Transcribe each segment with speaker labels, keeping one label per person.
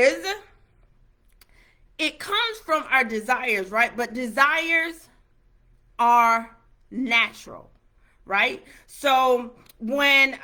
Speaker 1: is, it comes from our desires, right? But desires are natural, right? So when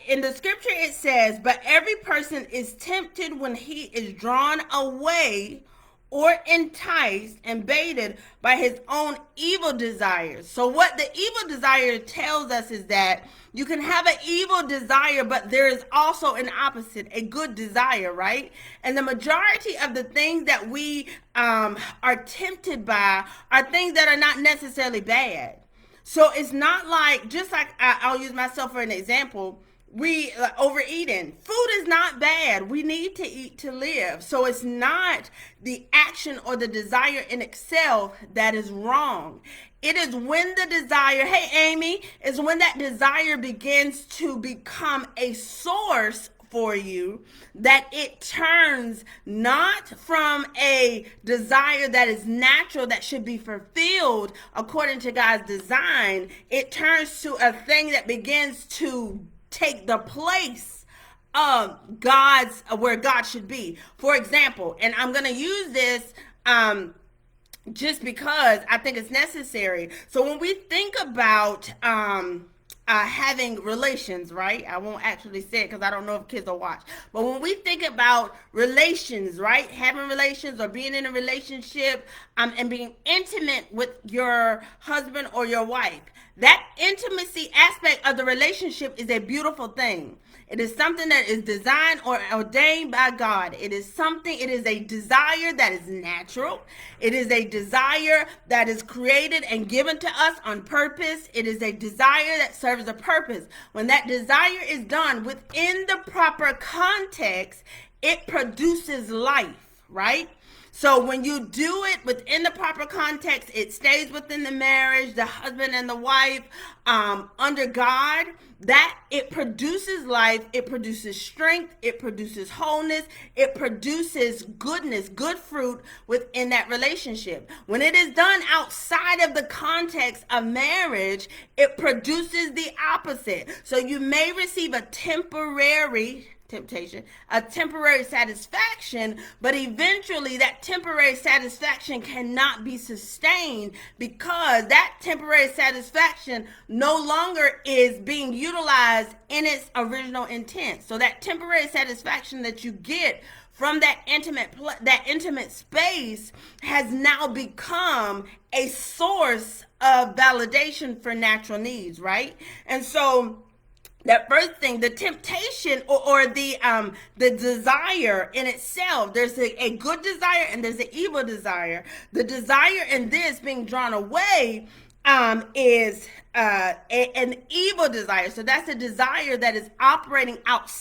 Speaker 1: in the scripture it says, but every person is tempted when he is drawn away or enticed and baited by his own evil desires. So what the evil desire tells us is that you can have an evil desire, but there is also an opposite, a good desire, right? And the majority of the things that we are tempted by are things that are not necessarily bad. So it's not like, just like I'll use myself for an example. We overeating. Food is not bad. We need to eat to live. So it's not the action or the desire in itself that is wrong. It is when the desire, hey Amy, is when that desire begins to become a source for you, that it turns not from a desire that is natural, that should be fulfilled according to God's design. It turns to a thing that begins to take the place of God's, where God should be. For example, and I'm going to use this just because I think it's necessary. So when we think about having relations, right? I won't actually say it because I don't know if kids will watch. But when we think about relations, right? Having relations or being in a relationship and being intimate with your husband or your wife, that intimacy aspect of the relationship is a beautiful thing. It is something that is designed or ordained by God. It is a desire that is natural. It is a desire that is created and given to us on purpose. It is a desire that serves a purpose. When that desire is done within the proper context, it produces life, right? So when you do it within the proper context, it stays within the marriage, the husband and the wife, under God, that it produces life, it produces strength, it produces wholeness, it produces goodness, good fruit within that relationship. When it is done outside of the context of marriage, it produces the opposite. So you may receive a temporary satisfaction, but eventually that temporary satisfaction cannot be sustained because that temporary satisfaction no longer is being utilized in its original intent. So that temporary satisfaction that you get from that intimate space has now become a source of validation for natural needs, right? And so that first thing, the temptation or the desire in itself, there's a good desire and there's an evil desire. The desire in this being drawn away is an evil desire. So that's a desire that is operating outside